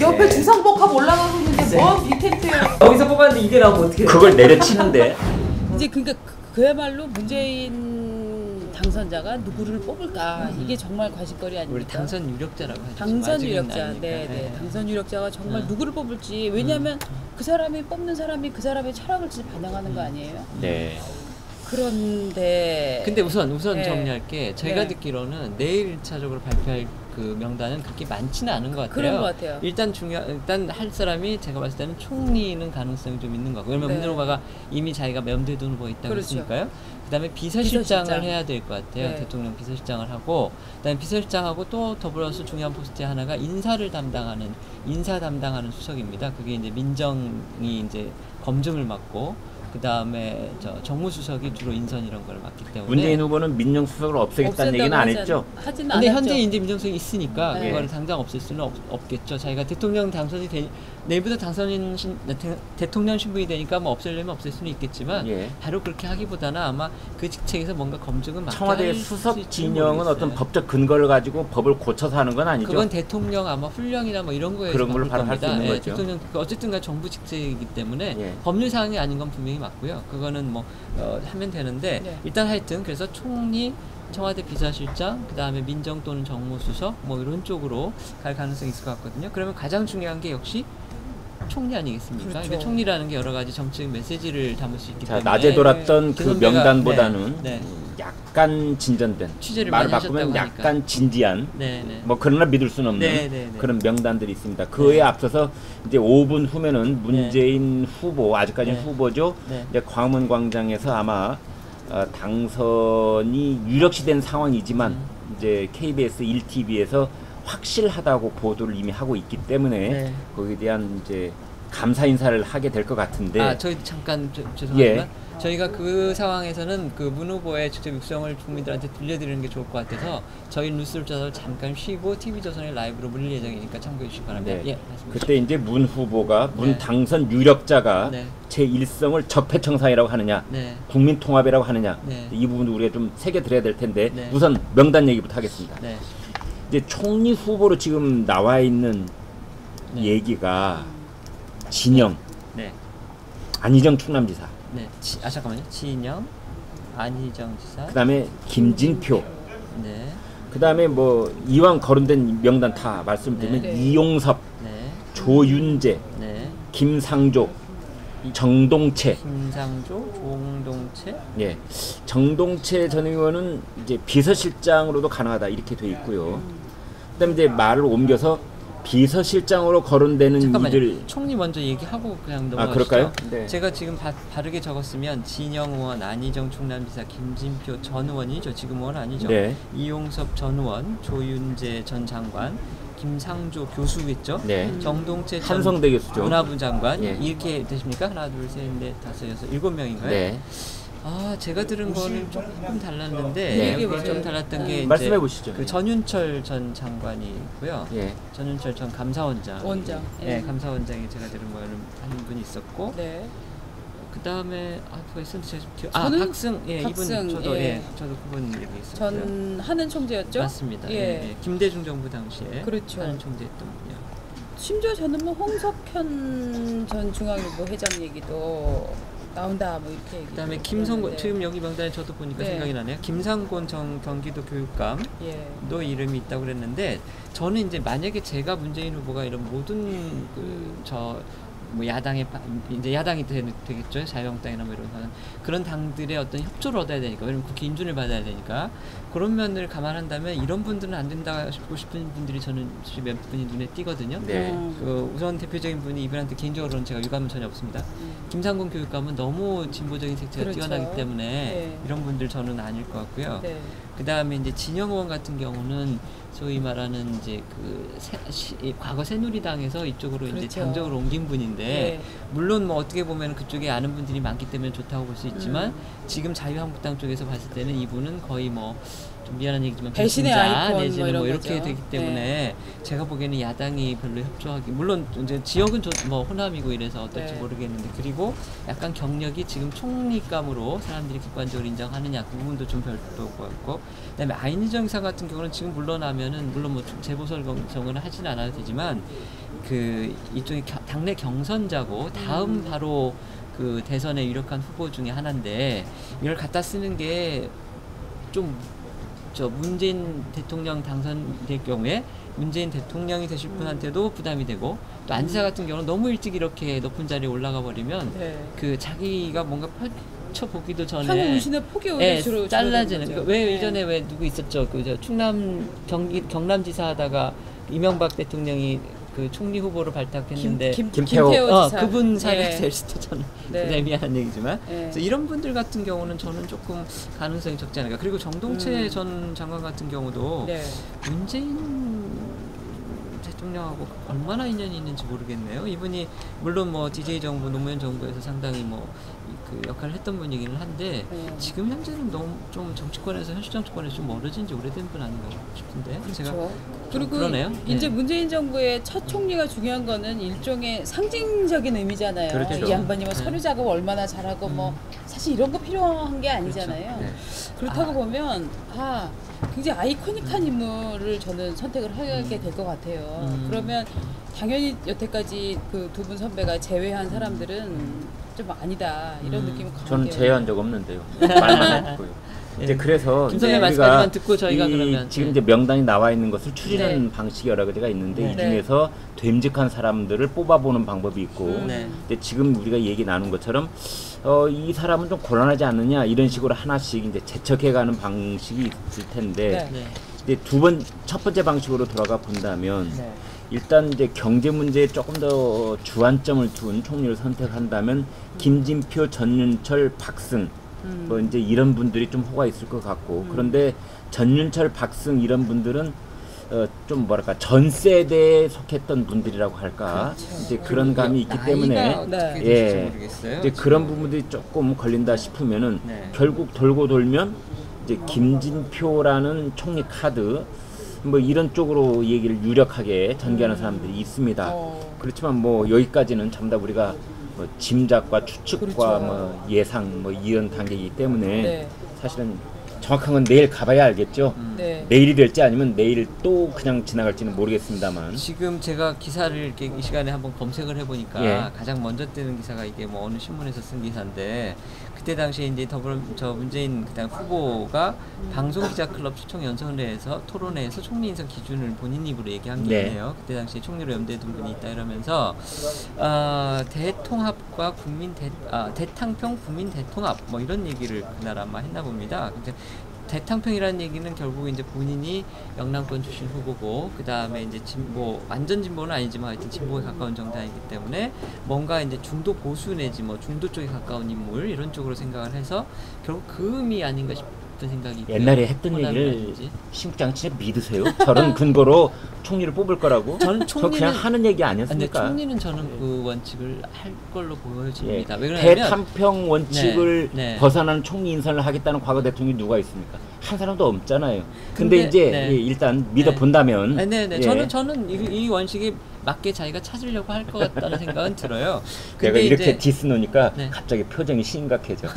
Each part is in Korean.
옆에 주상복합 올라가고 있는데 뭔 빅텐트예요. 여기서 뽑았는데 이게 나오면 어떻게 해요? 그걸 내려치는데. 이제 그러니까 그야말로 문재인 당선자가 누구를 뽑을까 이게 정말 관심거리 아닙니까? 우리 당선 유력자라고 하죠. 당선 유력자, 아니니까. 네. 당선 유력자가 정말 누구를 뽑을지 왜냐하면 그 사람이 뽑는 사람이 그 사람의 철학을 반영하는 거 아니에요? 네. 그런데 근데 우선 네. 정리할게 저희가 네. 듣기로는 내일 1차적으로 발표할 그 명단은 그렇게 많지는 않은 것 같아요. 그런 것 같아요. 일단 할 사람이 제가 봤을 때는 총리는 가능성이 좀 있는 것 같고 왜냐면 문재인 후보가 이미 자기가 염두에 두는 후보가 있다고 그렇죠. 했으니까요. 그다음에 비서실장을 비서실장. 해야 될 것 같아요. 네. 대통령 비서실장을 하고 그다음에 비서실장하고 또 더불어서 중요한 포스트 하나가 인사 담당하는 수석입니다. 그게 이제 민정이 이제 검증을 맡고 그 다음에 정무수석이 주로 인선 이런 걸 맡기 때문에 문재인 후보는 민정수석을 없애겠다는 얘기는 안 했죠? 하진 근데 않았죠. 현재 이제 민정수석이 있으니까 네. 그거를 당장 없앨 수는 없겠죠. 자기가 대통령 당선이 내일부터 대통령 신분이 되니까 뭐 없애려면 없앨 수는 있겠지만 예. 바로 그렇게 하기보다는 아마 그 직책에서 뭔가 검증은 맡게 청와대 수석 진영은 어떤 법적 근거를 가지고 법을 고쳐서 하는 건 아니죠? 그건 대통령 아마 훈령이나 뭐 이런 거에서 그런 걸 바꿀 바로 할 수 겁니다. 있는 예, 거죠. 대통령 어쨌든간 정부 직책이기 때문에 예. 법률 사항이 아닌 건 분명히 맞고요. 그거는 뭐 하면 되는데 네. 일단 하여튼 그래서 총리, 청와대 비서실장, 그 다음에 민정 또는 정무수석 뭐 이런 쪽으로 갈 가능성이 있을 것 같거든요. 그러면 가장 중요한 게 역시 총리 아니겠습니까? 그렇죠. 그러니까 총리라는 게 여러 가지 정치적 메시지를 담을 수 있기 자, 때문에 낮에 돌았던 그 기성배가- 명단보다는 네. 약간 진전된 취재를 말을 많이 바꾸면 하셨다고 하니까. 약간 진지한 네, 네. 뭐 그러나 믿을 수는 없는 네. 그런 명단들이 있습니다. 그에 앞서서 이제 5분 후면은 문재인 후보 아직까지는 네. 후보죠. 네. 이제 광화문 광장에서 아마 당선이 유력시된 상황이지만 이제 KBS 1TV에서 확실하다고 보도를 이미 하고 있기 때문에 네. 거기에 대한 이제 감사 인사를 하게 될 것 같은데. 저희 잠깐 죄송하지만 예. 저희가 그 상황에서는 그 문 후보의 직접 육성을 국민들한테 들려드리는 게 좋을 것 같아서 저희 뉴스를 잠깐 쉬고 TV조선의 라이브로 물릴 예정이니까 참고해 주시기 바랍니다. 네. 예, 말씀해 그때 이제 문 후보가 문 네. 당선 유력자가 네. 제1성을 적폐청산이라고 하느냐 네. 국민통합이라고 하느냐 네. 이 부분도 우리가 좀 새겨 드려야 될 텐데 네. 우선 명단 얘기부터 하겠습니다. 네. 이제 총리 후보로 지금 나와 있는 네. 얘기가 진영, 네. 안희정 충남지사, 네. 잠깐만요. 진영, 안희정 지사. 그다음에 김진표, 네. 그다음에 뭐 이왕 거론된 명단 다 말씀드리면 네. 이용섭, 네. 조윤재, 네. 김상조, 정동채. 김상조, 조동채. 예, 정동채 전 의원은 이제 비서실장으로도 가능하다 이렇게 돼 있고요. 그다음에 이제 말을 옮겨서 비서실장으로 거론되는 잠깐만요. 이들. 총리 먼저 얘기하고 그냥 넘어가시죠. 그럴까요? 네. 제가 지금 바르게 적었으면 진영 의원, 안희정 충남지사, 김진표 전 의원이죠. 지금 의원 아니죠. 네. 이용섭 전 의원, 조윤재 전 장관, 김상조 교수겠죠. 네. 정동채 전 한성대 교수죠. 문화부 장관 예. 이렇게 되십니까? 하나, 둘, 셋, 넷, 다섯, 여섯, 7명인가요? 네. 제가 들은 거는 조금 달랐는데 네. 이게 좀 달랐던 게 말씀해 이제 보시죠. 그 전윤철 전 장관이 있고요. 예. 전윤철 전 감사원장. 원장. 네, 감사원장이 제가 들은 거는 한 분이 있었고, 네. 그 다음에 누가 있었는데 제가 기억. 저는 박승, 예, 박승, 이분 저도 예. 저도 그분 얘기 있었고요. 전 하는 총재였죠? 맞습니다. 예. 예. 김대중 정부 당시에 그렇죠. 하는 총재였던 분이요. 심지어 저는 뭐 홍석현 전 중앙일보 회장 얘기도 나온다 뭐 이렇게 얘기. 그다음에 김성곤 지금 여기 명단에 저도 보니까 네. 생각이 나네요. 김상곤 전 경기도 교육감도 예. 이름이 있다고 그랬는데 저는 이제 만약에 제가 문재인 후보가 이런 모든 뭐 야당의 이제 야당이 되겠죠. 자유한국당이나 뭐 이런 거는 그런 당들의 어떤 협조를 얻어야 되니까 왜냐면 국회 인준을 받아야 되니까 그런 면을 감안한다면 이런 분들은 안 된다 싶은 분들이 저는 몇 분이 눈에 띄거든요. 네. 그 우선 대표적인 분이 이분한테 개인적으로는 제가 유감은 전혀 없습니다. 김상곤 교육감은 너무 진보적인 색채가 그렇죠. 뛰어나기 때문에 네. 이런 분들 저는 아닐 것 같고요. 네. 그 다음에 이제 진영 의원 같은 경우는 소위 말하는 이제 과거 새누리당에서 이쪽으로 이제 그렇죠. 당적으로 옮긴 분인데 네. 물론 뭐 어떻게 보면 그쪽에 아는 분들이 많기 때문에 좋다고 볼 수 있지만 지금 자유한국당 쪽에서 봤을 때는 이분은 거의 뭐 좀 미안한 얘기지만 배신의 배신자 아이콘 내지는 뭐 이런 뭐 이렇게 거죠. 되기 때문에 제가 보기에는 야당이 별로 협조하기 물론 이제 지역은 뭐 호남이고 이래서 어떨지 네. 모르겠는데 그리고 약간 경력이 지금 총리감으로 사람들이 객관적으로 인정하느냐 그 부분도 좀 별도고 같고 그다음에 안희정 지사 같은 경우는 지금 물러나면은 물론 뭐 재보궐 정을 하지는 않아도 되지만 그 이쪽이 당내 경선자고 다음 바로 그 대선에 유력한 후보 중에 하나인데 이걸 갖다 쓰는 게 좀 저 문재인 대통령 당선될 경우에 문재인 대통령이 되실 분한테도 부담이 되고 또 안지사 같은 경우는 너무 일찍 이렇게 높은 자리에 올라가 버리면 네. 그 자기가 뭔가 펼쳐보기도 전에 향후 운신의 폭이 오히려 예, 잘라지는 거죠. 그러니까 왜 네. 예전에 왜 누구 있었죠 그 저 충남 경남지사 하다가 이명박 대통령이 그 총리 후보로 발탁했는데 김태호. 지사. 그분 사례가 네. 될 수도 저는 네. 굉장히 미안한 얘기지만 네. 그래서 이런 분들 같은 경우는 저는 조금 가능성이 적지 않을까. 그리고 정동채 전 장관 같은 경우도 네. 문재인 대통령하고 얼마나 인연이 있는지 모르겠네요. 이분이 물론 뭐 DJ 정부, 노무현 정부에서 상당히 뭐 그 역할을 했던 분이기는 한데 네. 지금 현재는 너무 좀 정치권에서 현실 정치권에서 좀 멀어진 지 오래된 분 아닌가 싶은데 제가 그렇죠. 좀 그리고 그러네요. 이제 네. 문재인 정부의 첫 총리가 중요한 거는 일종의 상징적인 의미잖아요. 그렇죠. 이 양반이 뭐 네. 서류 작업 얼마나 잘하고 뭐 사실 이런 거 필요한 게 아니잖아요. 그렇죠. 네. 그렇다고 보면 굉장히 아이코닉한 인물을 저는 선택을 하게 될 것 같아요. 그러면 당연히 여태까지 그 두 분 선배가 제외한 사람들은 좀 아니다 이런 느낌이 강해요. 저는 제외한 적 없는데요. 말만 했고요. 이제 그래서 김 선배 이제 말씀까지만 듣고 저희가 그러면 지금 네. 이제 명단이 나와 있는 것을 추진하는 네. 방식이 여러 가지가 있는데 네. 이 중에서 됨직한 사람들을 뽑아보는 방법이 있고 네. 근데 지금 우리가 얘기 나눈 것처럼 이 사람은 좀 곤란하지 않느냐 이런 식으로 하나씩 이제 재척해가는 방식이 있을 텐데 네. 네. 이제 첫 번째 방식으로 돌아가 본다면 네. 일단 이제 경제 문제에 조금 더 주안점을 둔 총리를 선택한다면 김진표, 전윤철, 박승 뭐 이제 이런 분들이 좀 호가 있을 것 같고 그런데 전윤철, 박승 이런 분들은 좀 뭐랄까 전 세대에 속했던 분들이라고 할까 이제 그런 감이 있기 때문에 나이가 어떻게 될지 예 모르겠어요. 이제 그런 부분들이 조금 걸린다 싶으면은 네. 결국 돌고 돌면 이제 김진표라는 총리 카드 뭐 이런 쪽으로 얘기를 유력하게 전개하는 사람들이 있습니다. 그렇지만 뭐 여기까지는 전부 다 우리가 뭐 짐작과 추측과 그렇죠. 뭐 예상 뭐 이런 단계이기 때문에 네. 사실은 정확한 건 내일 가봐야 알겠죠. 네. 내일이 될지 아니면 내일 또 그냥 지나갈지는 모르겠습니다만. 지금 제가 기사를 이렇게 이 시간에 한번 검색을 해보니까 예. 가장 먼저 뜨는 기사가 이게 뭐 어느 신문에서 쓴 기사인데 그때 당시에 이제 문재인 그다음 후보가 방송기자클럽 초청 연설회에서 토론회에서 총리 인선 기준을 본인 입으로 얘기한 게 네. 있네요. 그때 당시에 총리로 염두에 둔 분이 있다 이러면서 대통합과 대탕평 국민 대통합 뭐 이런 얘기를 그날 아마 했나 봅니다. 근데 대탕평이라는 얘기는 결국 이제 본인이 영남권 출신 후보고 그 다음에 이제 진보 완전 진보는 아니지만 하여튼 진보에 가까운 정당이기 때문에 뭔가 이제 중도 보수 내지 뭐 중도 쪽에 가까운 인물 이런 쪽으로 생각을 해서 결국 그 의미 아닌가 싶은 생각이 옛날에 했던 얘기를 심장 진짜 믿으세요? 저런 근거로 총리를 뽑을 거라고? 저는 저 그냥 하는 얘기 근데 아니었습니까? 총리는 저는 그 원칙을 할 걸로 예, 보여집니다. 왜 그러냐면 대탐평 원칙을 네, 네. 벗어나는 총리 인선을 하겠다는 과거 대통령이 누가 있습니까? 한 사람도 없잖아요. 근데 근데, 이제 네. 예, 일단 믿어본다면 네네. 예, 저는 이 원칙이 맞게 자기가 찾으려고 할 것 같다는 생각은 들어요. 내가 근데 이렇게 이제 디스 놓으니까 네. 갑자기 표정이 심각해져.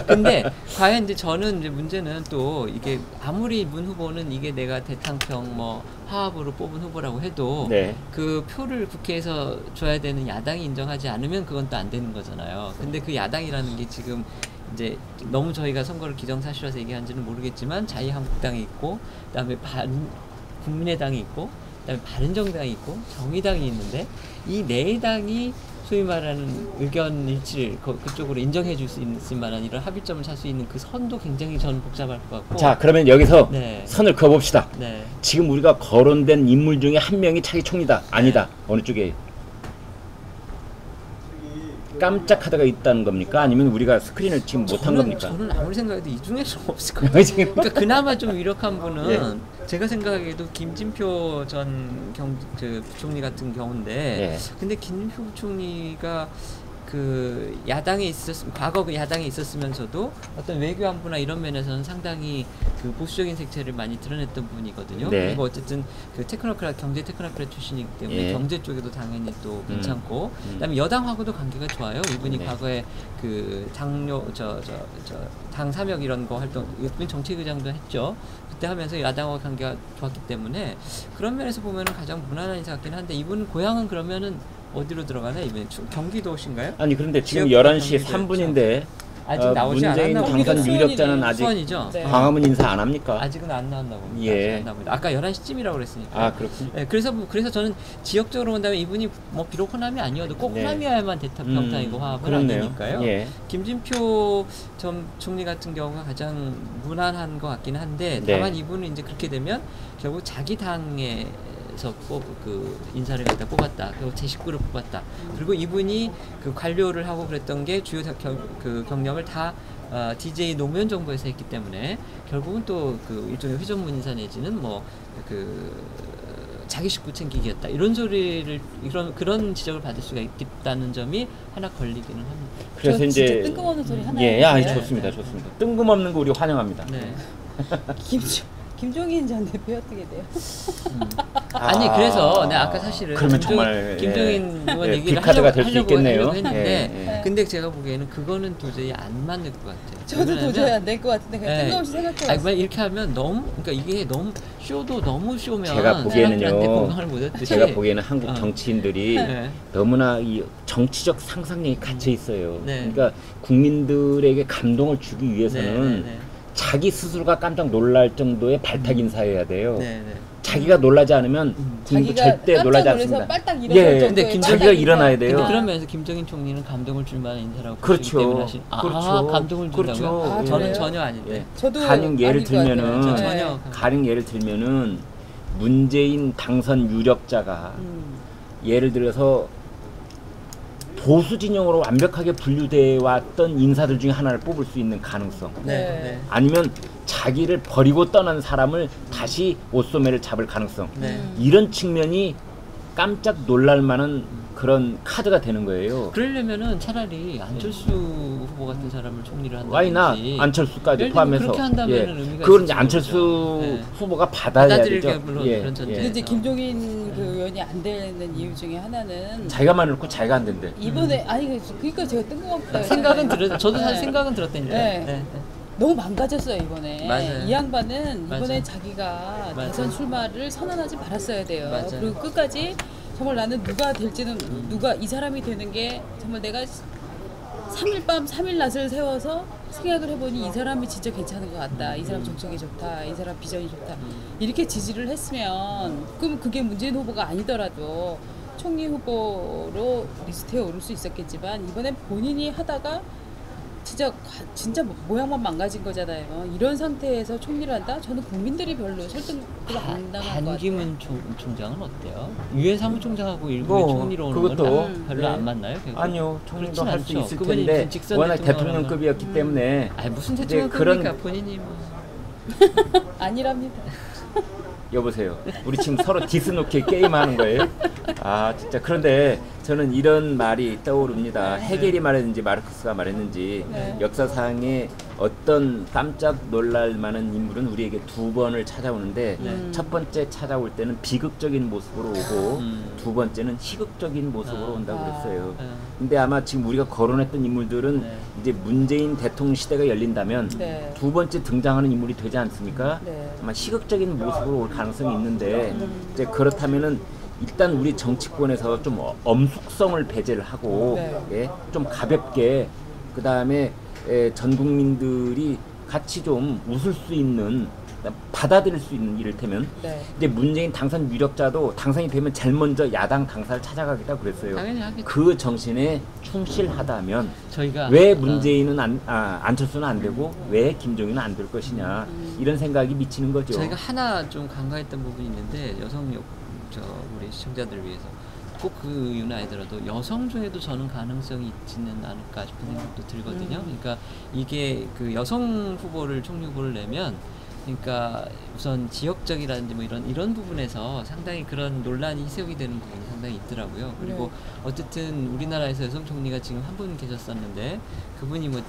근데 과연 이제 저는 이제 문제는 또 이게 아무리 문 후보는 이게 내가 대탕평 뭐 화합으로 뽑은 후보라고 해도 네. 그 표를 국회에서 줘야 되는 야당이 인정하지 않으면 그건 또 안 되는 거잖아요. 근데 그 야당이라는 게 지금 이제 너무 저희가 선거를 기정사실화해서 얘기한지는 모르겠지만 자유한국당이 있고 그다음에 국민의당이 있고 그다음에 바른정당이 있고 정의당이 있는데 이 네 당이 소위 말하는 의견 일치를 그쪽으로 인정해 줄 수 있을 만한 이런 합의점을 찾을 수 있는 그 선도 굉장히 저는 복잡할 것 같고 자, 그러면 여기서 네. 선을 그어봅시다. 네. 지금 우리가 거론된 인물 중에 한 명이 차기 총리다. 아니다. 어느 쪽에 깜짝 카드가 있다는 겁니까? 아니면 우리가 스크린을 지금 못한 겁니까? 저는 아무리 생각해도 이 중에서 없을 것 같아요. 그러니까 그나마 좀 유력한 분은 제가 생각하기에도 김진표 전 부총리 같은 경우인데 예. 근데 김진표 부총리가 그 야당에 과거 그 야당에 있었으면서도 어떤 외교 안보나 이런 면에서는 상당히 그 보수적인 색채를 많이 드러냈던 분이거든요. 네. 그리고 어쨌든 그 경제 테크노크라 출신이기 때문에 예. 경제 쪽에도 당연히 또 괜찮고 그다음에 여당하고도 관계가 좋아요. 이분이 네. 과거에 그 당 사역 이런 거 활동 이분 정책의장도 했죠. 그때 하면서 야당과 관계가 좋았기 때문에 그런 면에서 보면은 가장 무난한 인사 같긴 한데 이분 고향은 그러면은 어디로 들어가나 이번에 경기도신가요? 아니 그런데 지금 지역 11시 경기도 3분인데 아직 나오지 문재인 않았나 당선 봅니다. 유력자는 아직 수원이죠. 네. 광화문 인사 안 합니까? 아직은 안 나왔나 봅니다. 예. 아직 안 나옵니다. 아까 11시쯤이라고 그랬으니까. 아 그렇군요. 네, 그래서 저는 지역적으로 본다면 이분이 뭐 비록 호남이 아니어도 꼭 네. 호남이어야만 대탑평탄이고 화합은 그렇네요. 아니니까요. 예. 김진표 전 총리 같은 경우가 가장 무난한 것 같긴 한데 네. 다만 이분은 이제 그렇게 되면 결국 자기 당에서 그 인사를 갖다 뽑았다. 그리고 제 식구를 뽑았다. 그리고 이분이 그 관료를 하고 그랬던 게 주요 그 경력을 다 DJ 노무현 정부에서 했기 때문에 결국은 또 그 일종의 회전문 인사 내지는 뭐 그 자기 식구 챙기기였다 이런 소리를 그런 지적을 받을 수가 있다는 점이 하나 걸리기는 합니다. 그래서 저 이제 진짜 뜬금없는 소리 하나 예, 아, 해주세요. 좋습니다, 좋습니다. 뜬금없는 거 우리 환영합니다. 네. 김종인 전 대표 어떻게 돼요? 아니 그래서 내가 아까 사실은 그러면 정말 김종인 의원 예, 얘기를 빅카드가 될 수 하려고 있겠네요. 했는데 예, 예. 근데 제가 보기에는 그거는 도저히 안 맞는 것 같아요. 저도 왜냐하면 도저히 안 될 것 같은데 그냥 네. 뜬금없이 아니, 생각해봤어요. 만 이렇게 하면 너무 그러니까 이게 너무 쇼도 너무 쇼면 제가 보기에는요. 사람들한테 공감을 못했듯이 제가 보기에는 한국 어. 정치인들이 네. 너무나 이 정치적 상상력이 갇혀 있어요. 네. 그러니까 국민들에게 감동을 주기 위해서는 네. 자기 스스로가 깜짝 놀랄 정도의 발탁 인사해야 돼요. 네. 자기가 놀라지 않으면 국민도 자기가 절대 놀라지 깜짝 놀라서 않습니다. 빨딱 예, 일어설 근데 정도의 자기가 빨딱 일어나야 인사. 돼요. 근데 그런 면에서 김정인 총리는 감동을 줄 만한 인사라고 그렇죠. 보시기 때문에 하신 그렇죠. 감동을 준다고요? 그렇죠. 아, 저는 그래요? 전혀 아닌데. 예. 저도 가령 예를 아닐 것 같아요. 들면은 저 네. 전혀 가령 예를 들면은 문재인 당선 유력자가 예를 들어서 보수 진영으로 완벽하게 분류돼 왔던 인사들 중에 하나를 뽑을 수 있는 가능성. 네. 아니면 자기를 버리고 떠난 사람을 다시 옷소매를 잡을 가능성. 네. 이런 측면이 깜짝 놀랄 만한 그런 카드가 되는 거예요. 그러려면은 차라리 안철수 후보 같은 사람을 총리를 와이나 한다든지 안철수까지 예를 들면 포함해서 그렇게 한다면은 예. 의미가 그걸 있을지 이제 안철수 모르죠. 네. 후보가 받아야 받아들일 되죠. 게 물론 그런 전제. 근데 이제 네. 김종인 그 의원이 안 되는 이유 중에 하나는 자기가 많이 놓고 자기가 안 된대. 이번에 아니 그러니까 제가 뜬금없다 생각은 했잖아요. 들었 저도 사실 네. 생각은 들었다니까. 네. 너무 망가졌어요 이번에. 맞아요. 이 양반은 이번에 맞아요. 자기가 맞아요. 대선 출마를 선언하지 말았어야 돼요. 맞아요. 그리고 끝까지 정말 나는 누가 될지는 누가 이 사람이 되는 게 정말 내가 3일 밤 3일 낮을 세워서 생각을 해보니 이 사람이 진짜 괜찮은 것 같다. 이 사람 정책이 좋다. 이 사람 비전이 좋다. 이렇게 지지를 했으면 그럼 그게 문재인 후보가 아니더라도 총리 후보로 리스트에 오를 수 있었겠지만 이번엔 본인이 하다가 진짜 모양만 망가진 거잖아요. 이런 상태에서 총리를 한다? 저는 국민들이 별로 설득을 안 당한 것 같아요. 반기문 총장은 어때요? 유엔 사무총장하고 일부 뭐, 총리로 오는 그것도, 건 별로 네. 안 맞나요? 결국? 아니요, 총리도 그렇진 할 수 않죠. 있을 그분이 텐데 직선 워낙 대통령이라는 대통령급이었기 때문에 아니 무슨 이제 대통령급입니까? 본인이 뭐 아니랍니다. 여보세요. 우리 지금 서로 디스 놓기 게임하는 거예요? 아 진짜 그런데 저는 이런 말이 떠오릅니다. 헤겔이 말했는지 마르크스가 말했는지 네. 역사상에 어떤 깜짝 놀랄 만한 인물은 우리에게 두 번을 찾아오는데 첫 번째 찾아올 때는 비극적인 모습으로 오고 두 번째는 희극적인 모습으로 온다고 그랬어요. 근데 아마 지금 우리가 거론했던 인물들은 네. 이제 문재인 대통령 시대가 열린다면 네. 두 번째 등장하는 인물이 되지 않습니까? 네. 아마 희극적인 모습으로 올 가능성이 있는데 이제 그렇다면은 일단 우리 정치권에서 좀 엄숙성을 배제를 하고 네. 예, 좀 가볍게 그 다음에 전 국민들이 같이 좀 웃을 수 있는 받아들일 수 있는 이를테면 네. 이제 문재인 당선 유력자도 당선이 되면 제일 먼저 야당 당사를 찾아가겠다고 그랬어요. 당연히 하겠죠. 그 정신에 충실하다면 저희가 왜 문재인은 안철수는 안 되고 왜 김종인은 안 될 것이냐 이런 생각이 미치는 거죠. 저희가 하나 좀 간과했던 부분이 있는데 우리 시청자들을 위해서 꼭 그 이유는 아니더라도 여성 중에도 저는 가능성이 있지는 않을까 싶은 생각도 들거든요. 그러니까 이게 그 여성 후보를 총리 후보를 내면 그러니까 우선 지역적이라든지 뭐 이런 부분에서 상당히 그런 논란이 희석이 되는 부분이 상당히 있더라고요. 그리고 어쨌든 우리나라에서 여성 총리가 지금 한 분 계셨었는데 그분이 뭐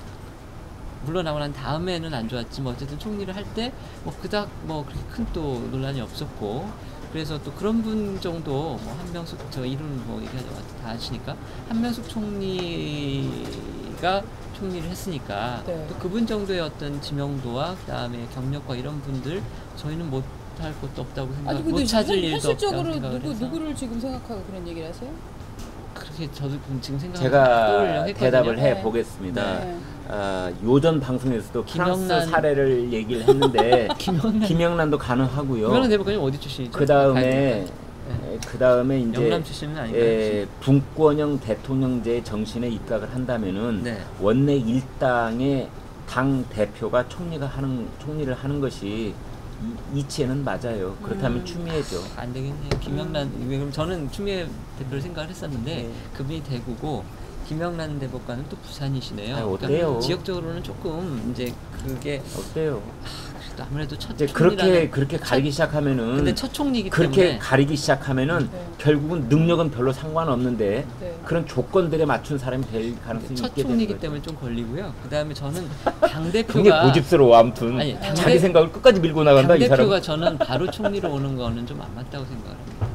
물러나고 난 다음에는 안 좋았지 뭐 어쨌든 총리를 할 때 뭐 그닥 뭐 그렇게 큰 또 논란이 없었고 그래서 또 그런 분 정도 뭐 한명숙 저 이름 뭐 얘기하자고 다 아시니까 한명숙 총리가 총리를 했으니까 네. 또 그분 정도의 어떤 지명도와 그다음에 경력과 이런 분들 저희는 못 할 것도 없다고 생각, 아니 근데 못 찾을 일도 없다고 현실적으로 생각을 해서 누구를 지금 생각하고 그런 얘기를 하세요? 그렇게 저도 지금 생각하고 제가 했거든요. 대답을 네. 해보겠습니다. 네. 요전 방송에서도 프랑스 김영란. 사례를 얘기를 했는데 김영란도 가능하고요. 김영란 대법관님 어디 출신이죠? 그 다음에 네. 이제 영남 출신은 아닌가요? 분권형 대통령제 정신에 입각을 한다면은 네. 원내 일당의 당 대표가 총리를 하는 것이 이치에는 맞아요. 그렇다면 추미애죠. 안 되겠네요. 김영란 그럼 저는 추미애 대표를 생각을 했었는데 네. 그분이 대구고 김영란 대법관은 또 부산이시네요. 아유, 어때요? 지역적으로는 조금 이제 그게 어때요? 그래도 아무래도 첫 이제 총리라는 그렇게 가리기 시작하면은 근데 첫 총리이기 그렇게 때문에 가리기 시작하면은 네. 결국은 능력은 별로 상관없는데 네. 그런 조건들에 맞춘 사람이 될 가능성이 첫 있게 되는 총리이기 거죠. 때문에 좀 걸리고요. 그다음에 저는 당 대표가 굉장히 고집스러워. 아무튼 아니, 자기 생각을 끝까지 밀고 나간다 이 사람. 대표가 저는 바로 총리로 오는 거는 좀 안 맞다고 생각합니다.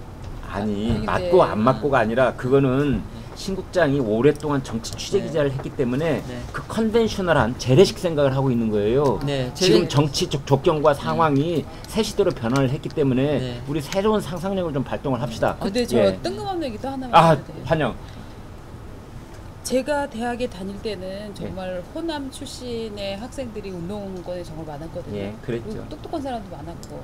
아니 근데- 맞고 안 맞고가 아니라 그거는 신국장이 오랫동안 정치 취재 기자를 했기 때문에 네. 그 컨벤셔널한 재래식 생각을 하고 있는 거예요. 네, 지금 정치적 조건과 상황이 새시대로 변화를 했기 때문에 네. 우리 새로운 상상력을 좀 발동을 합시다. 근데 저 예. 뜬금없는 얘기도 하나만 아 해도 돼요? 환영. 제가 대학에 다닐 때는 정말 호남 출신의 학생들이 운동권에 정말 많았거든요. 예, 그랬죠. 그리고 똑똑한 사람도 많았고.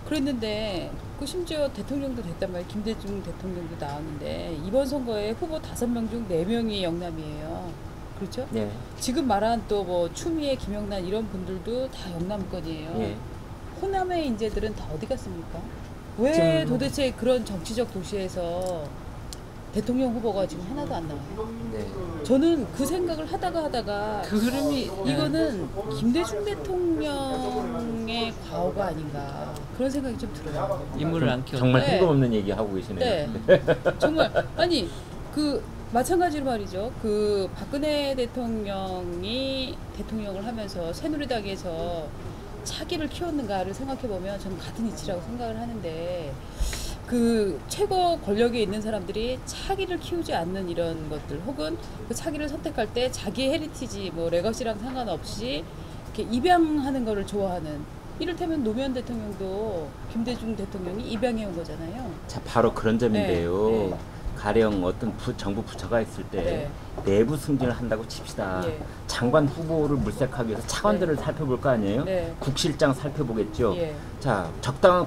그랬는데 그 심지어 대통령도 됐단 말이에요. 김대중 대통령도 나왔는데 이번 선거에 후보 5명 중 4명이 영남이에요. 그렇죠? 예. 지금 말한 또 뭐 추미애, 김영란 이런 분들도 다 영남권이에요. 예. 호남의 인재들은 다 어디 갔습니까? 왜 지금- 도대체 그런 정치적 도시에서 대통령 후보가 지금 하나도 안 나와요? 네. 저는 그 생각을 하다가 그 흐름이 이거는 김대중 대통령의 과오가 아닌가 그런 생각이 좀 들어요. 인물을 안 키웠다. 정말 네. 뜬금없는 얘기 하고 계시네요. 네. 정말 아니 그 마찬가지로 말이죠. 그 박근혜 대통령이 대통령을 하면서 새누리당에서 차기를 키웠는가를 생각해 보면 저는 같은 이치라고 생각을 하는데 그 최고 권력에 있는 사람들이 차기를 키우지 않는 이런 것들 혹은 그 차기를 선택할 때 자기의 헤리티지 뭐 레거시랑 상관없이 이렇게 입양하는 거를 좋아하는 이를테면 노무현 대통령도 김대중 대통령이 입양해 온 거잖아요. 자 바로 그런 점인데요. 네, 네. 가령 어떤 정부 부처가 있을 때 네. 내부 승진을 한다고 칩시다. 예. 장관 후보를 물색하기 위해서 차관들을 살펴볼 거 아니에요? 네. 국실장 살펴보겠죠. 예. 자 적당한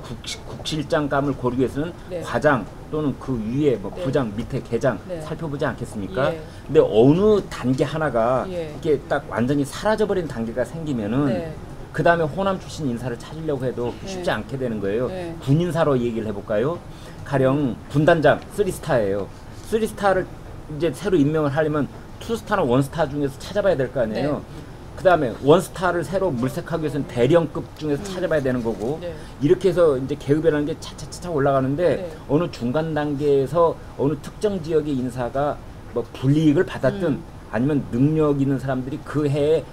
국실장감을 고르기 위해서는 네. 과장 또는 그 위에 뭐 네. 부장 밑에 계장 네. 살펴보지 않겠습니까? 예. 근데 어느 단계 하나가 예. 이게 딱 완전히 사라져버린 단계가 생기면은 네. 그 다음에 호남 출신 인사를 찾으려고 해도 쉽지 네. 않게 되는 거예요. 네. 군인사로 얘기를 해볼까요? 가령 군단장 3스타예요. 3스타를 이제 새로 임명을 하려면 2스타나 1스타 중에서 찾아봐야 될 거 아니에요. 네. 그 다음에 1스타를 새로 물색하기 위해서는 대령급 중에서 찾아봐야 되는 거고 네. 이렇게 해서 이제 계급이라는 게 차차차차 올라가는데 네. 어느 중간 단계에서 어느 특정 지역의 인사가 뭐 불이익을 받았든 아니면 능력 있는 사람들이 그 해에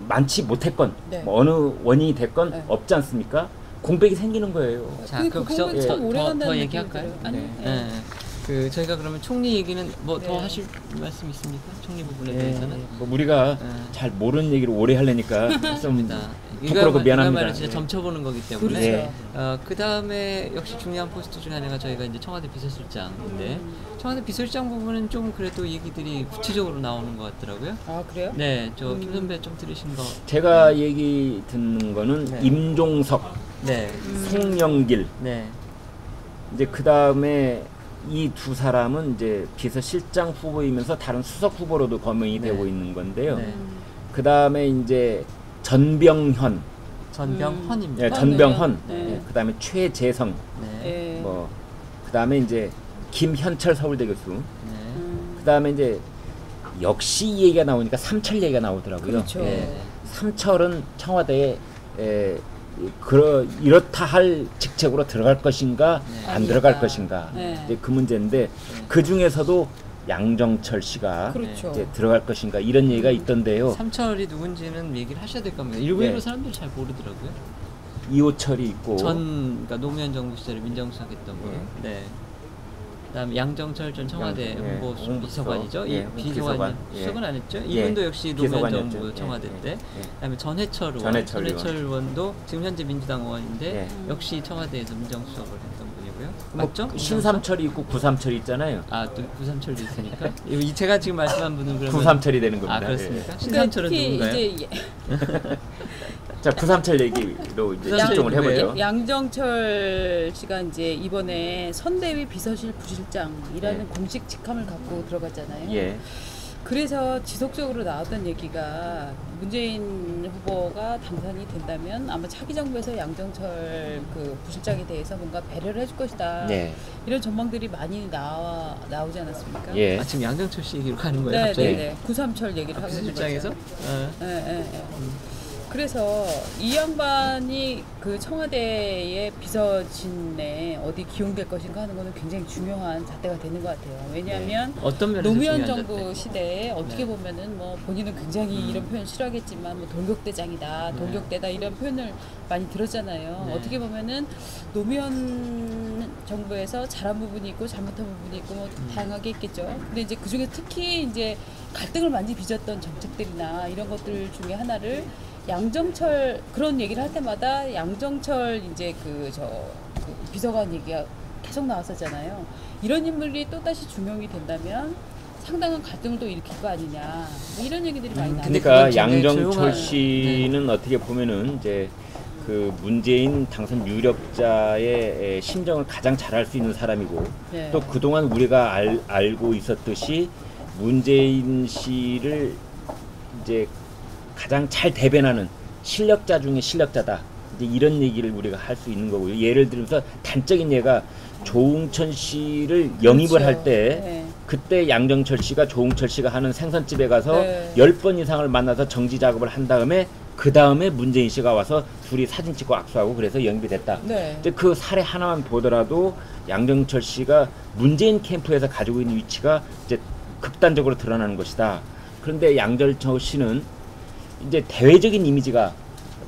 많지 못했건 네. 뭐 어느 원인이 됐건 네. 없지 않습니까? 공백이 생기는 거예요. 자, 그 그 공백이 참 오래 간다는 더 느낌이 얘기할까요? 들어요. 아니, 네. 예. 그 저희가 그러면 총리 얘기는 뭐 더 네. 하실 말씀 있습니까? 총리 부분에 예, 대해서는 뭐 우리가 네. 잘 모르는 얘기를 오래 하려니까 좀 맞습니다. 부끄럽고 미안합니다. 이거야말로 진짜 예. 점쳐보는 거기 때문에. 그렇죠. 네. 그 다음에 역시 중요한 포스트 중에 하나가 저희가 이제 청와대 비서실장인데 청와대 비서실장 부분은 좀 그래도 얘기들이 구체적으로 나오는 것 같더라고요. 아 그래요? 네, 저 김 선배 좀 들으신 거. 제가 얘기 듣는 거는 네. 임종석, 네, 송영길 네, 이제 그 다음에 이 두 사람은 이제 비서실장 후보이면서 다른 수석 후보로도 거명이 네. 되고 있는 건데요. 네. 그 다음에 이제 전병현, 전병헌입니다. 예, 전병헌, 네. 예, 그 다음에 최재성, 네, 예. 뭐 그 다음에 이제 김현철 서울대 교수, 네, 그 다음에 이제 역시 이 얘기가 나오니까 삼철 얘기가 나오더라고요. 그렇죠. 예, 삼철은 청와대에 이렇다 할 직책으로 들어갈 것인가 네. 안 들어갈 아니다. 것인가 네. 이제 그 문제인데 그 중에서도 양정철 씨가 그렇죠. 이제 들어갈 것인가 이런 얘기가 있던데요. 삼철이 누군지는 얘기를 하셔야 될 겁니다. 일부 네. 사람들이 잘 모르더라고요. 이호철이 있고 그러니까 노무현 정부 시절에 민정수석했던 분. 네. 그다음에 양정철 전 청와대 홍보 비서관이죠. 비서관 수석은 안 했죠. 이분도 역시 노무현 정부 청와대 때. 그다음에 전해철 의원도 지금 현재 민주당 의원인데 역시 청와대에서 민정수석을 했던 분이고요. 맞죠? 신삼철이 있고 구삼철이 있잖아요. 또 구삼철도 있으니까. 제가 지금 말씀한 분은 그러면 구삼철이 되는 겁니다. 그렇습니까? 신삼철은 누군가요? 이제 자, 구삼철 얘기로 이제 집중을 해보죠. 양정철 씨가 이제 이번에 선대위 비서실 부실장이라는 공식 직함을 갖고 들어갔잖아요. 예. 그래서 지속적으로 나왔던 얘기가 문재인 후보가 당선이 된다면 아마 차기 정부에서 양정철 그 부실장에 대해서 뭔가 배려를 해줄 것이다. 이런 전망들이 많이 나오지 않았습니까? 지금 양정철 씨 얘기로 가는 거예요? 네. 구삼철 얘기를 하고 있는 부실장에서? 네. 그래서 이 양반이 그 청와대의 비서진에 어디 기용될 것인가 하는 거는 굉장히 중요한 잣대가 되는 것 같아요. 왜냐하면 어떤 면에서 노무현 중요한 정부 잣대? 시대에 어떻게 보면은 뭐 본인은 굉장히 이런 표현 싫어하겠지만 뭐 돌격대장이다, 돌격대다 이런 표현을 많이 들었잖아요. 어떻게 보면은 노무현 정부에서 잘한 부분이 있고 잘못한 부분이 있고 뭐 다양하게 있겠죠. 근데 이제 그 중에 특히 이제 갈등을 많이 빚었던 정책들이나 이런 것들 중에 하나를 양정철 그런 얘기를 할 때마다 양정철 이제 그 비서관 얘기가 계속 나왔었잖아요. 이런 인물이 또 다시 중용이 된다면 상당한 갈등을 또 일으킬 거 아니냐 뭐 이런 얘기들이 많이 나와요. 그러니까 양정철 씨는 어떻게 보면은 이제 그 문재인 당선 유력자의 심정을 가장 잘 알 수 있는 사람이고 또 그동안 우리가 알고 있었듯이 문재인 씨를 이제 가장 잘 대변하는 실력자 중에 실력자다. 이제 이런 얘기를 우리가 할 수 있는 거고요. 예를 들면서 단적인 예가 조응천 씨를 영입을 할 때 그때 양정철 씨가 조응철 씨가 하는 생선집에 가서 10번 이상을 만나서 정지 작업을 한 다음에 그 다음에 문재인 씨가 와서 둘이 사진 찍고 악수하고 그래서 영입이 됐다. 이제 그 사례 하나만 보더라도 양정철 씨가 문재인 캠프에서 가지고 있는 위치가 이제 극단적으로 드러나는 것이다. 그런데 양정철 씨는 이제 대외적인 이미지가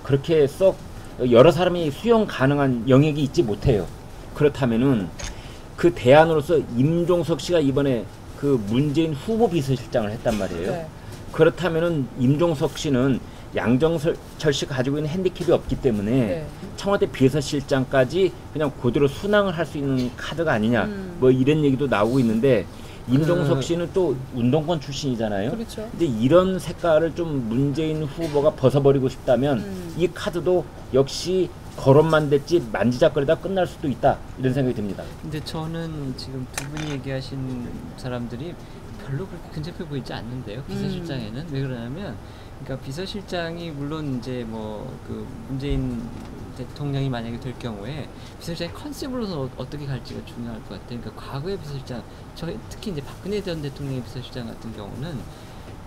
그렇게 썩 여러 사람이 수용 가능한 영역이 있지 못해요. 그렇다면은 그 대안으로서 임종석 씨가 이번에 그 문재인 후보 비서실장을 했단 말이에요. 그렇다면은 임종석 씨는 양정철 씨가 가지고 있는 핸디캡이 없기 때문에 청와대 비서실장까지 그냥 그대로 순항을 할 수 있는 카드가 아니냐 뭐 이런 얘기도 나오고 있는데 임종석 씨는 또 운동권 출신이잖아요. 그렇죠. 근데 이런 색깔을 좀 문재인 후보가 벗어버리고 싶다면 이 카드도 역시 거론만 됐지 만지작거리다 끝날 수도 있다 이런 생각이 듭니다. 근데 저는 지금 두 분이 얘기하신 사람들이 별로 그렇게 근접해 보이지 않는데요. 비서실장에는 왜 그러냐면 그러니까 비서실장이 물론 이제 뭐 그 문재인 대통령이 만약에 될 경우에 비서실장의 컨셉으로서 어떻게 갈지가 중요할 것 같아요. 그러니까 과거의 비서실장, 특히 이제 박근혜 전 대통령의 비서실장 같은 경우는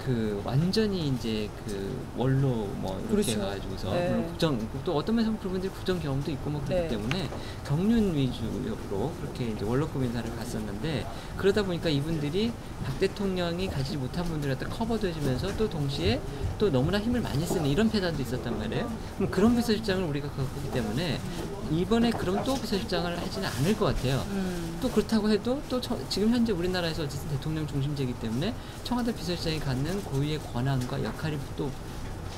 그 완전히 이제 그 원로 뭐 이렇게 해가지고서 물론 국정 또 어떤 면에서 그분들이 국정 경험도 있고 뭐 그렇기 때문에 경륜 위주로 그렇게 이제 원로급 인사를 갔었는데 그러다 보니까 이분들이 박 대통령이 가지지 못한 분들한테 커버도 해주면서 또 동시에 또 너무나 힘을 많이 쓰는 이런 패단도 있었단 말이에요. 그럼 그런 비서실장을 우리가 갖고 있기 때문에 이번에 그럼 또 비서실장을 하지는 않을 것 같아요. 또 그렇다고 해도 또 지금 현재 우리나라에서 어쨌든 대통령 중심제이기 때문에 청와대 비서실장이 갖는 고유의 권한과 역할이 또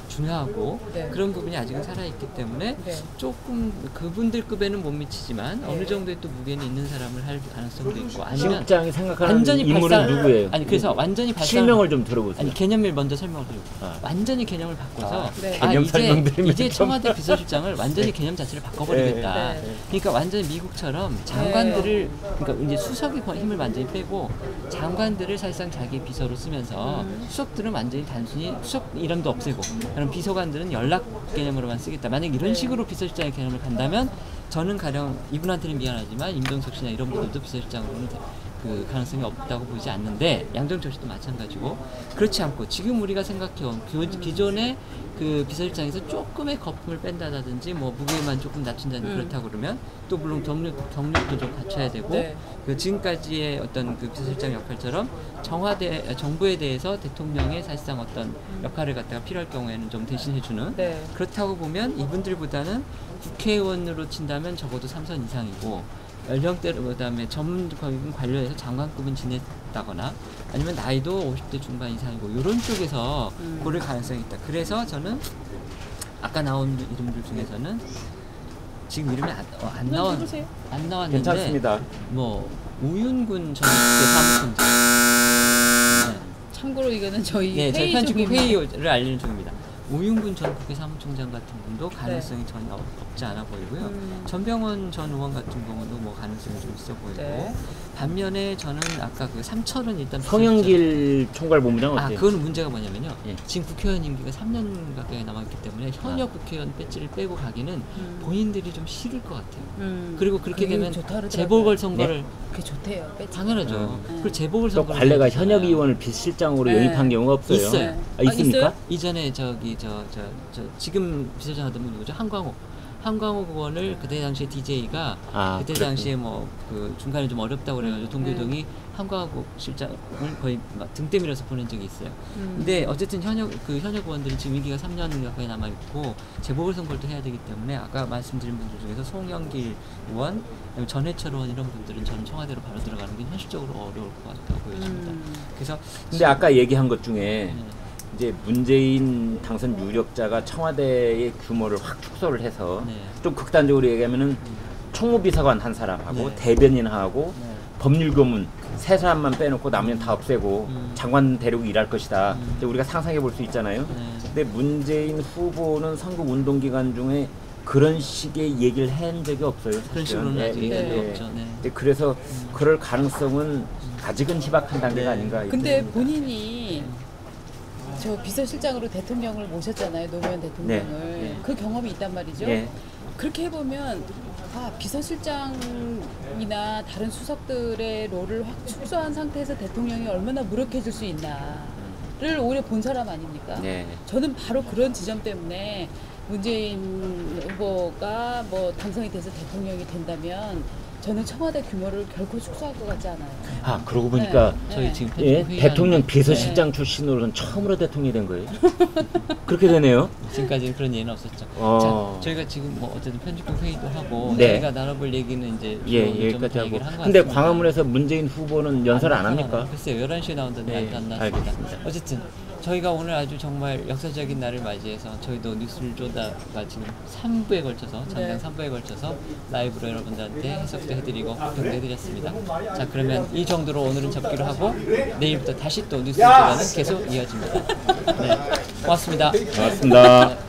중요하고 그런 부분이 아직은 살아있기 때문에 조금 그분들급에는 못 미치지만 어느 정도의 또 무게는 있는 사람을 할 가능성도 있고 아니면 실장이 생각하는 인물은 누구예요? 아니 그래서 완전히 실명을 좀 들어보세요. 아니 개념을 먼저 설명을 드리고 완전히 개념을 바꿔서 개념 이제 청와대 비서실장을 완전히 개념 자체를 바꿔버리겠다. 그러니까 완전히 미국처럼 장관들을 그러니까 이제 수석의 힘을 완전히 빼고 장관들을 사실상 자기 비서로 쓰면서 수석들은 완전히 단순히 수석 이름도 없애고 그럼 비서관들은 연락 개념으로만 쓰겠다. 만약 이런 식으로 비서실장의 개념을 간다면 저는 가령 이분한테는 미안하지만 임종석 씨나 이런 분들도 비서실장으로는 그 가능성이 없다고 보지 않는데 양정철 씨도 마찬가지고 그렇지 않고 지금 우리가 생각해온 기존의 그 비서실장에서 조금의 거품을 뺀다든지 뭐 무게만 조금 낮춘다든지 그렇다고 그러면 또 물론 경력도 좀 갖춰야 되고 네. 그 지금까지의 어떤 그 비서실장 역할처럼 정부에 대해서 대통령의 사실상 어떤 역할을 갖다가 필요할 경우에는 좀 대신해주는 네. 그렇다고 보면 이분들보다는 국회의원으로 친다면 적어도 3선 이상이고 연령대로 그다음에 전문직인 관료에서 장관급은 지냈다거나 아니면 나이도 50대 중반 이상이고 이런 쪽에서 고를 가능성이 있다. 그래서 저는 아까 나온 이름들 중에서는 지금 이름이 안 나왔는데 괜찮습니다. 뭐 우윤군 전 국회 사무총장. 네. 참고로 이거는 저희 네, 저희 회의 편집국 중입니다. 회의를 알리는 중입니다. 우윤군 전 국회 사무총장 같은 분도 가능성이 전혀 없지 않아 보이고요. 전병헌 전 의원 같은 경우도 뭐 가능성이 좀 있어 보이고 네. 반면에 저는 아까 그 삼철은 일단 성영길 총괄본부장 어때요? 그거는 문제가 뭐냐면요. 예. 지금 국회의원 임기가 3년 가까이 남았기 때문에 현역 국회의원 배지를 빼고 가기는 본인들이 좀 싫을 것 같아요. 그리고 그렇게 그게 되면 좋다 그러더라고요. 재보궐선거를 그게 좋대요. 배지. 당연하죠. 네. 그리고 또 재보궐선거를 관례가 해야 되잖아요. 현역 의원을 비실장으로 네. 영입한 경우가 없어요. 있어요. 아, 있습니까? 있어요? 이전에 저기 저 지금 비서장 하던 분 누구죠? 한광욱 의원을 그때 당시에 DJ가 그때 당시에 뭐 그 중간에 좀 어렵다고 그래가지고 동교동이 한광욱 실장을 거의 막 등 때밀어서 보낸 적이 있어요. 근데 어쨌든 현역 의원들은 지금 임기가 3년 가까이 남아 있고 재보궐선거를 또 해야 되기 때문에 아까 말씀드린 분들 중에서 송영길 의원, 전해철 의원 이런 분들은 저는 청와대로 바로 들어가는 게 현실적으로 어려울 것 같다고 보여집니다. 그래서 근데 아까 얘기한 것 중에 네. 이제 문재인 당선 유력자가 청와대의 규모를 확 축소를 해서 네. 좀 극단적으로 얘기하면은 총무비서관 한 사람하고 네. 대변인하고 네. 법률고문 세 사람만 빼놓고 나머지는 다 없애고 장관 데리고 일할 것이다. 이제 우리가 상상해 볼 수 있잖아요. 네. 근데 문재인 후보는 선거 운동 기간 중에 그런 식의 얘기를 한 적이 없어요. 사실은. 그런 식으로는 아직 얘기한 적 없죠. 네. 근데 그래서 그럴 가능성은 아직은 희박한 단계가 네. 아닌가. 근데 이렇게 본인이 저 비서실장으로 대통령을 모셨잖아요. 노무현 대통령을. 네. 그 경험이 있단 말이죠. 예. 그렇게 해보면 비서실장이나 다른 수석들의 롤을 확 축소한 상태에서 대통령이 얼마나 무력해질 수 있나를 오히려 본 사람 아닙니까? 네. 저는 바로 그런 지점 때문에 문재인 후보가 뭐 당선이 돼서 대통령이 된다면 저는 청와대 규모를 결코 축소할 것 같지 않아요. 아 그러고 보니까 네. 저희 지금 예, 회의하는 대통령 거. 비서실장 출신으로는 처음으로 대통령이 된 거예요. 그렇게 되네요. 지금까지는 그런 예는 없었죠. 자, 저희가 지금 뭐 어쨌든 편집국 회의도 하고 네. 저희가 나눠볼 얘기는 이제 예, 좀 여기까지 다 하고. 얘기를 한것 근데 같습니다. 광화문에서 문재인 후보는 연설 안 합니까? 글쎄요, 11시에 나온다는데 네, 안 나왔습니다. 알겠습니다. 어쨌든 저희가 오늘 아주 정말 역사적인 날을 맞이해서 저희도 뉴스를 쪼다가 지금 3부에 걸쳐서 장당 네. 3부에 걸쳐서 라이브로 여러분들한테 해석도 해드리고 발표도 해드렸습니다. 자, 그러면 이 정도로 오늘은 접기로 하고 내일부터 다시 또 뉴스 쪼다는 계속 이어집니다. 네, 고맙습니다. 고맙습니다.